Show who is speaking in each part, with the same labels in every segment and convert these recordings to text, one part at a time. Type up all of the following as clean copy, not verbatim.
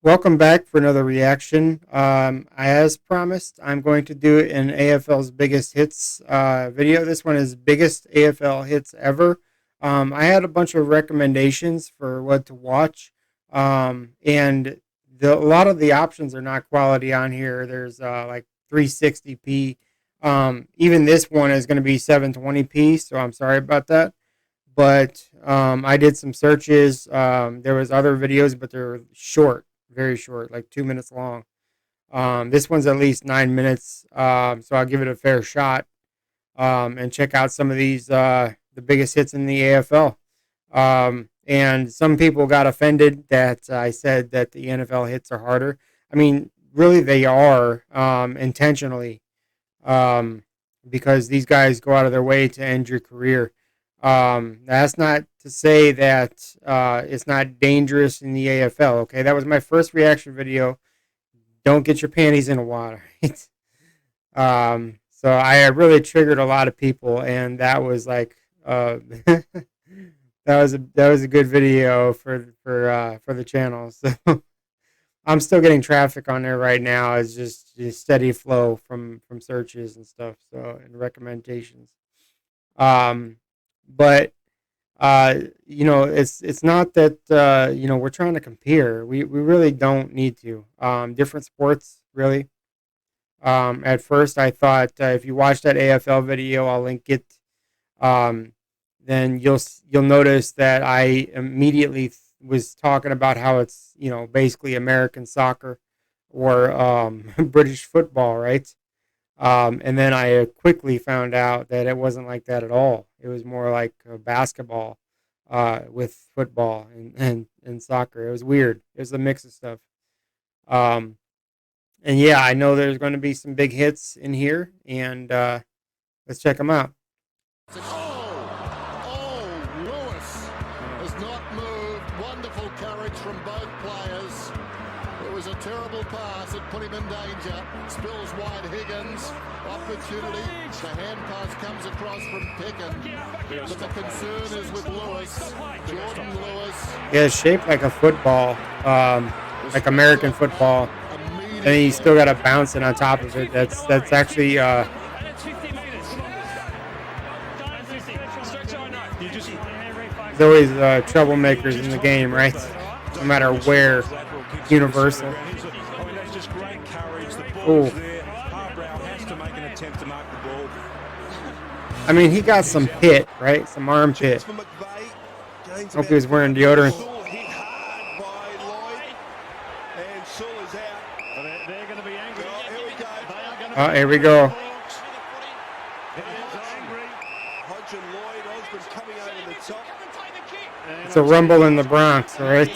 Speaker 1: Welcome back for another reaction. As promised, I'm going to do an AFL's biggest hits video. This one is Biggest AFL Hits Ever. I had a bunch of recommendations for what to watch, and a lot of the options are not quality on here. There's like 360p. Even this one is going to be 720p, so I'm sorry about that. But I did some searches. There was other videos, but they're short, very short, like 2 minutes long. This one's at least 9 minutes, so I'll give it a fair shot and check out some of these the biggest hits in the AFL. And some people got offended that I said that the NFL hits are harder. I mean, really, they are intentionally, because these guys go out of their way to end your career. That's not to say that it's not dangerous in the AFL. Okay, that was my first reaction video. Don't get your panties in the water. So I really triggered a lot of people, and that was like that was a good video for the channel. So I'm still getting traffic on there right now. It's just steady flow from searches and stuff. So, and recommendations. But it's not that we're trying to compare. We really don't need to. Different sports, really. At first, I thought if you watch that AFL video, I'll link it. Then you'll notice that I immediately was talking about how it's basically American soccer or British football, right? And then I quickly found out that it wasn't like that at all. It was more like basketball with football and soccer. It was weird. It was a mix of stuff. And yeah, I know there's going to be some big hits in here, and let's check them out.
Speaker 2: Lewis has not moved. Wonderful courage from both players. It was a terrible pass. It put him in danger. Spills wide Higgins. Opportunity. The hand pass comes across from Picken. But the concern is with Lewis. Jordan Lewis.
Speaker 1: Yeah, it's shaped like a football, like American football. And you still got to bounce it on top of it. That's actually there's always troublemakers in the game, right? No matter where. Universal. Ooh. I mean, he got some pit, right? Some armpit. Hope he was wearing deodorant. Oh, here we go. It's a rumble in the Bronx, all right?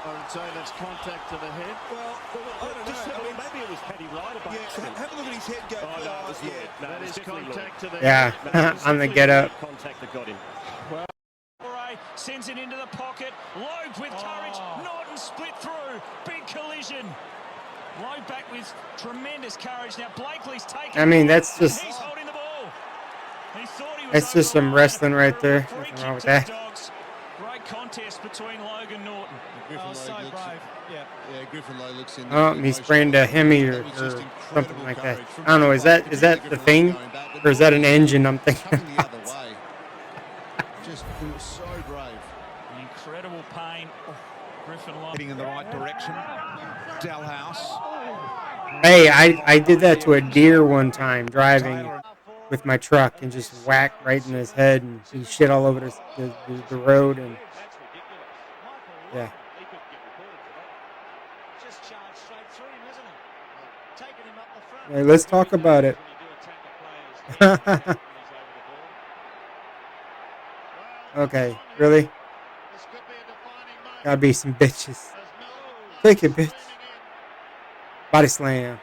Speaker 3: I would say that's contact to the head. Well, I don't know. I mean, maybe it was Paddy Ryder. Yeah, have a look at his head go. Oh, no, it was Lloyd. No, that is contact to the head.
Speaker 1: Yeah, on the get up.
Speaker 3: Contact that got him. Well, sends it into the pocket. Loeb with courage. Norton split through. Big collision. Loeb back with tremendous courage. Now Blakely's taking.
Speaker 1: I mean, that's just.
Speaker 3: He's holding the ball. He thought he was.
Speaker 1: That's just some wrestling right there. Nothing wrong with that.
Speaker 3: Great contest between Logan Norton.
Speaker 2: So brave. Yeah, Griffin Lowe looks in.
Speaker 1: Oh, he sprained a hemi or something like that. I don't know. Is that the thing, or is that an engine I'm thinking about?
Speaker 2: Just he was so brave.
Speaker 3: Incredible pain. Griffin Lowe
Speaker 4: heading in the right direction. Dalhouse.
Speaker 1: Hey, I did that to a deer one time driving with my truck and just whacked right in his head, and he shit all over the road, and yeah. Hey, let's talk about it. Okay, really? Gotta be some bitches. Take it, bitch. Body slam.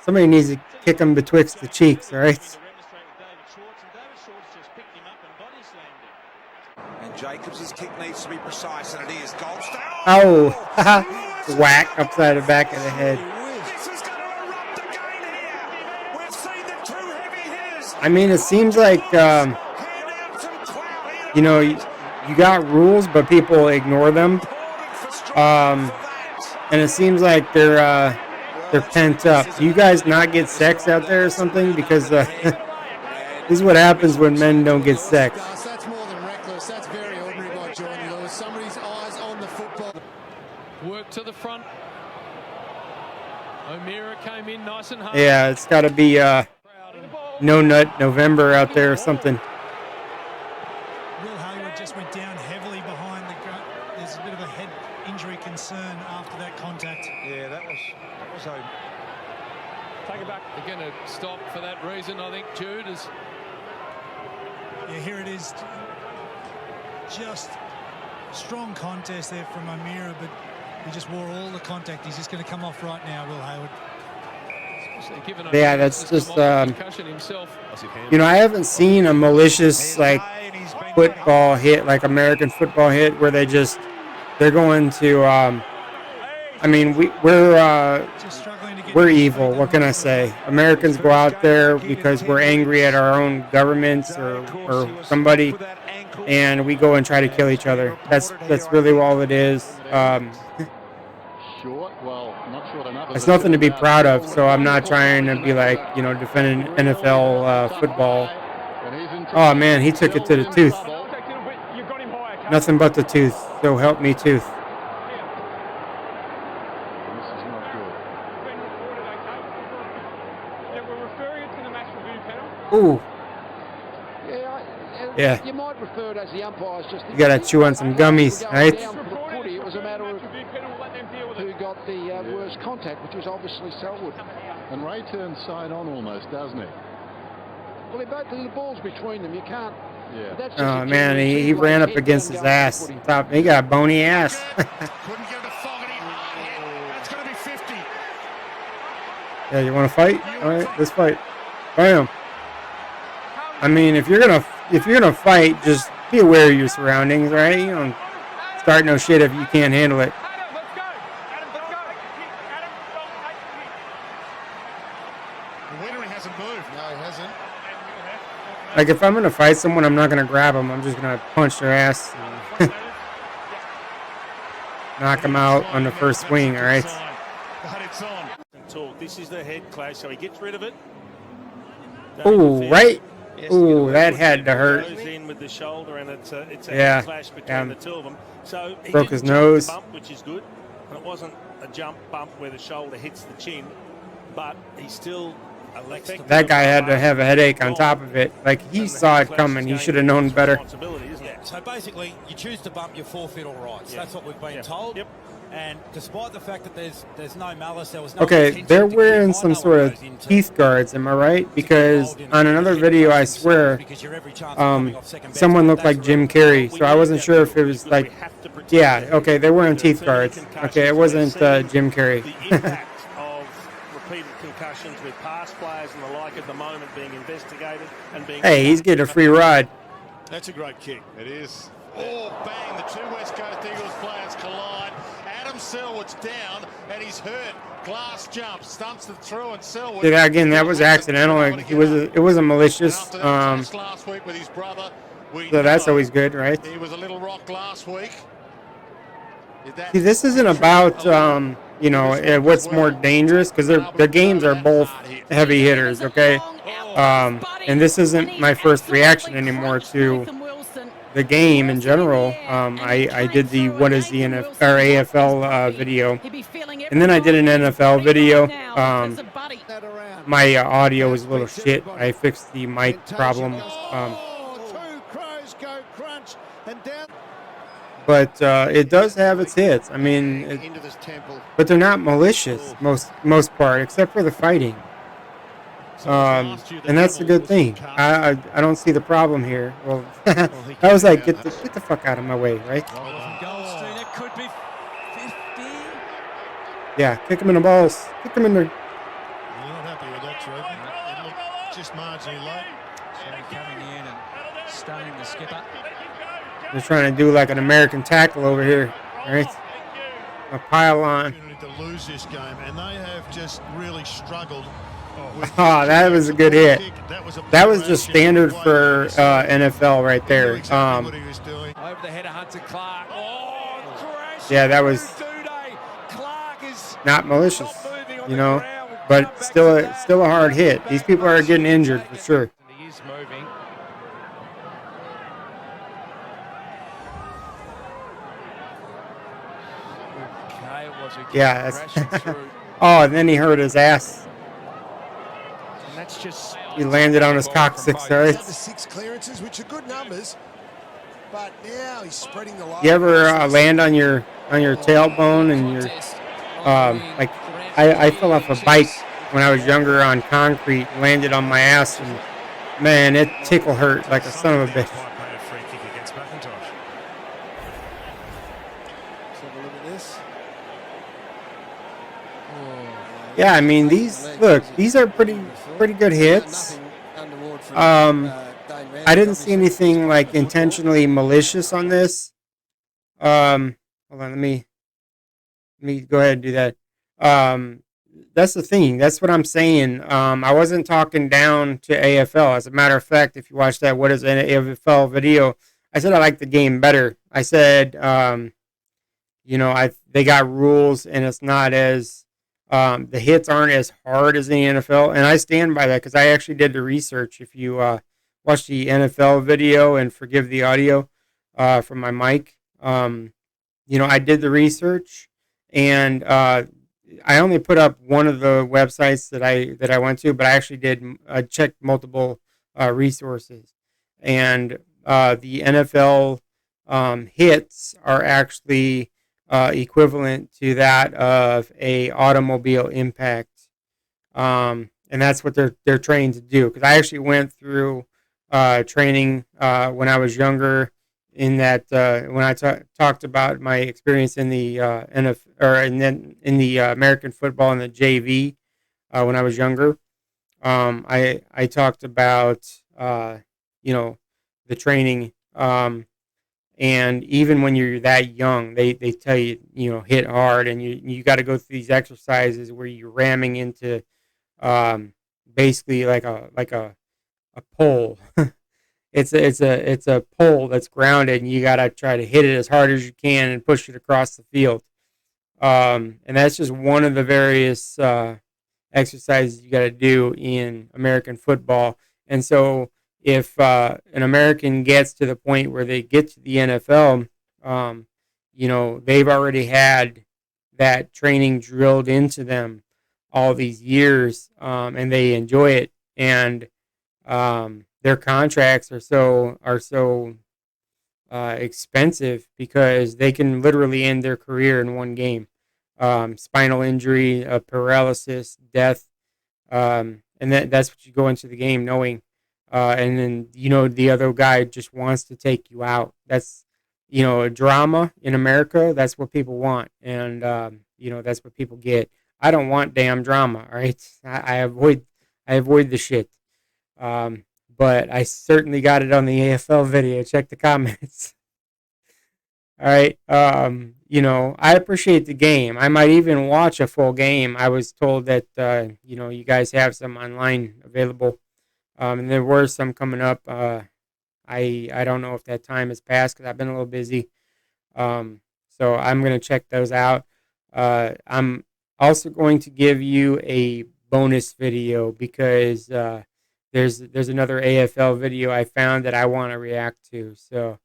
Speaker 1: Somebody needs to kick him betwixt the cheeks, all right?
Speaker 4: And Jacobs' kick needs to be precise, and it is. Goldstein.
Speaker 1: Oh, whack upside the back of the head.
Speaker 4: This is going to erupt again here. We've seen
Speaker 1: I mean, it seems like you know, you got rules, but people ignore them. And it seems like they're pent up. Do you guys not get sex out there or something? Because this is what happens when men don't get sex.
Speaker 2: That's more than reckless. That's very ordinary by Jordan Lewis. Somebody's eyes on the football.
Speaker 5: Work to the front. O'Meara came in nice and hard.
Speaker 1: Yeah, it's got to be No Nut November out there or something.
Speaker 6: Will Hayward just went down heavily behind the gut. There's a bit of a head injury concern after that contact.
Speaker 4: Yeah, that was a...
Speaker 5: Take it back. They're going to stop for that reason, I think, Jude.
Speaker 6: Yeah, here it is. Just strong contest there from O'Meara, but he just wore all the contact. He's just going to come off right now, Will Hayward.
Speaker 1: Yeah, that's just, you know, I haven't seen a malicious, like, football hit, like American football hit, where they're going to, I mean, we're evil. What can I say? Americans go out there because we're angry at our own governments or somebody, and we go and try to kill each other. That's really all it is. It's nothing to be proud of, so I'm not trying to be like, you know, defending NFL football. Oh, man, he took it to the tooth. Nothing but the tooth, so help me tooth. Ooh. Yeah.
Speaker 7: You might refer to as the umpires just.
Speaker 1: You gotta chew on some gummies, right?
Speaker 7: It was a matter of who got the worst contact, which was obviously Selwood.
Speaker 8: And Ray turns side on almost, doesn't he?
Speaker 7: Well, they both the ball's between them. You can't.
Speaker 8: Yeah.
Speaker 1: Oh man, he ran up against his ass. Top, he got a bony ass.
Speaker 2: Couldn't get a Fogarty. That's going to be 50.
Speaker 1: Yeah, you want to fight? All right, let's fight. Bam. I mean, if you're gonna fight, just be aware of your surroundings, right? You don't start no shit if you can't handle it.
Speaker 2: The winner hasn't moved. No, he hasn't.
Speaker 1: Like if I'm gonna fight someone, I'm not gonna grab them. I'm just gonna punch their ass, and knock them out on the first swing. All right.
Speaker 9: But it's on. This is the head clash, so he gets rid of it.
Speaker 1: Ooh, right. Ooh, that had to hurt.
Speaker 9: Goes in with the shoulder, and it's a
Speaker 1: Yeah.
Speaker 9: clash between the two of them. So he
Speaker 1: Broke
Speaker 9: didn't
Speaker 1: his
Speaker 9: jump
Speaker 1: nose.
Speaker 9: the bump, which is good, and it wasn't a jump bump where the shoulder hits the chin, but he still elected.
Speaker 1: That guy had to have a headache on top of it. Like he saw it coming. He should have known better.
Speaker 10: So basically, you choose to bump your forfeit all rights. That's what we've been told.
Speaker 9: Yep.
Speaker 10: And despite the fact that there's no malice, there was no
Speaker 1: Okay,
Speaker 10: intention
Speaker 1: they're
Speaker 10: to
Speaker 1: wearing
Speaker 10: give
Speaker 1: some
Speaker 10: either
Speaker 1: sort
Speaker 10: one
Speaker 1: of
Speaker 10: those into-
Speaker 1: teeth guards. Am I right? Because on another video, I swear,
Speaker 10: because you're every chance of coming off second best,
Speaker 1: someone
Speaker 10: but
Speaker 1: looked like
Speaker 10: that's
Speaker 1: Jim Carrey. So I wasn't sure if it was like, yeah, okay, they're wearing teeth guards. Okay, it wasn't Jim Carrey.
Speaker 9: The impact of repeated concussions with past players and the like at the moment being investigated and being.
Speaker 1: Hey, he's getting a free ride.
Speaker 2: That's a great kick. It is. Oh, bang. The two West Coast Eagles players collide. Adam Selwood's down, and he's hurt. Glass jump, stumps it through, and Selwood.
Speaker 1: Yeah, again, that was accidental. It wasn't malicious.
Speaker 2: Last week with his brother.
Speaker 1: So that's always good, right?
Speaker 2: He was a little rock last week.
Speaker 1: See, this isn't about you know, what's more dangerous, because their games are both heavy hitters, okay? And this isn't my first reaction anymore to the game in general. I did the what is the NFL or AFL video, and then I did an NFL video. My audio was a little shit. I fixed the mic problem. But it does have its hits. I mean, but they're not malicious most part, except for the fighting. And that's a good thing. I don't see the problem here. Well, I was like, get the fuck out of my way, right?
Speaker 10: Goldstein, it could be 50.
Speaker 1: Yeah, kick him in the balls. Kick him in the.
Speaker 2: You're not happy with that, Trevor. It looked just marginally late.
Speaker 10: So coming in and stunning the skipper.
Speaker 1: They're trying to do like an American tackle over here, right? A pile on.
Speaker 2: To lose this game, and they have just really struggled
Speaker 1: Oh, that was a good hit. That was just standard for NFL right there.
Speaker 10: Over the header, Hunter Clark.
Speaker 1: Yeah, that was not malicious, you know, but still a hard hit. These people are getting injured for sure.
Speaker 5: He is moving. Okay, it was a
Speaker 1: Yeah.
Speaker 5: crashing through.
Speaker 1: Oh, and then he hurt his ass.
Speaker 5: And that's just...
Speaker 1: He landed on his coccyx. Right?
Speaker 2: 6 clearances, which are good numbers. But now he's spreading the load.
Speaker 1: You ever land on your tailbone and your like I fell off a bike when I was younger on concrete, landed on my ass, and man, it tickle hurt like a son of a bitch.
Speaker 2: Let's have a look at this.
Speaker 1: Yeah, I mean these are pretty good hits. I didn't see anything like intentionally malicious on this. Hold on, let me go ahead and do that. That's the thing. That's what I'm saying. I wasn't talking down to AFL. As a matter of fact, if you watch that What is an AFL video, I said I like the game better. I said, they got rules and it's not as the hits aren't as hard as in the NFL, and I stand by that because I actually did the research. If you watch the NFL video and forgive the audio from my mic, I did the research, and I only put up one of the websites that I went to, but I actually checked multiple resources, and the NFL hits are actually equivalent to that of a automobile impact, and that's what they're trained to do. Because I actually went through training when I was younger. In that, when I talked about my experience in the NFL or in the American football and the JV when I was younger, I talked about the training. And even when you're that young, they tell you, hit hard, and you got to go through these exercises where you're ramming into basically like a pole. It's a pole that's grounded, and you got to try to hit it as hard as you can and push it across the field. And that's just one of the various exercises you got to do in American football. And so if an American gets to the point where they get to the NFL, they've already had that training drilled into them all these years, and they enjoy it. And their contracts are so expensive because they can literally end their career in one game. Spinal injury, paralysis, death, and that's what you go into the game knowing. And then the other guy just wants to take you out. That's a drama in America. That's what people want, and that's what people get. I don't want damn drama. All right, I avoid the shit. But I certainly got it on the AFL video. Check the comments. All right. I appreciate the game. I might even watch a full game. I was told that you guys have some online available. And there were some coming up. I don't know if that time has passed because I've been a little busy. So I'm going to check those out. I'm also going to give you a bonus video because there's another AFL video I found that I want to react to. So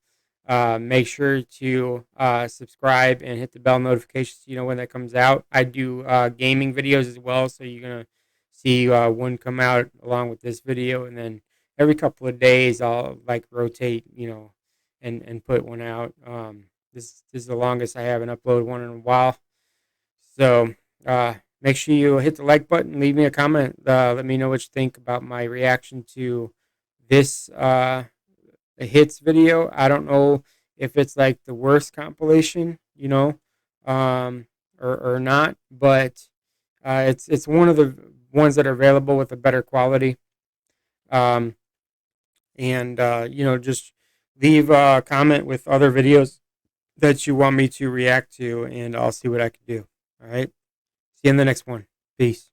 Speaker 1: make sure to subscribe and hit the bell notification so you know when that comes out. I do gaming videos as well, so you're going to see one come out along with this video, and then every couple of days I'll rotate, and put one out. This is the longest I haven't uploaded one in a while. So make sure you hit the like button, leave me a comment, let me know what you think about my reaction to this hits video. I don't know if it's like the worst compilation, or not, but it's one of the ones that are available with a better quality. Just leave a comment with other videos that you want me to react to, and I'll see what I can do. All right. See you in the next one. Peace.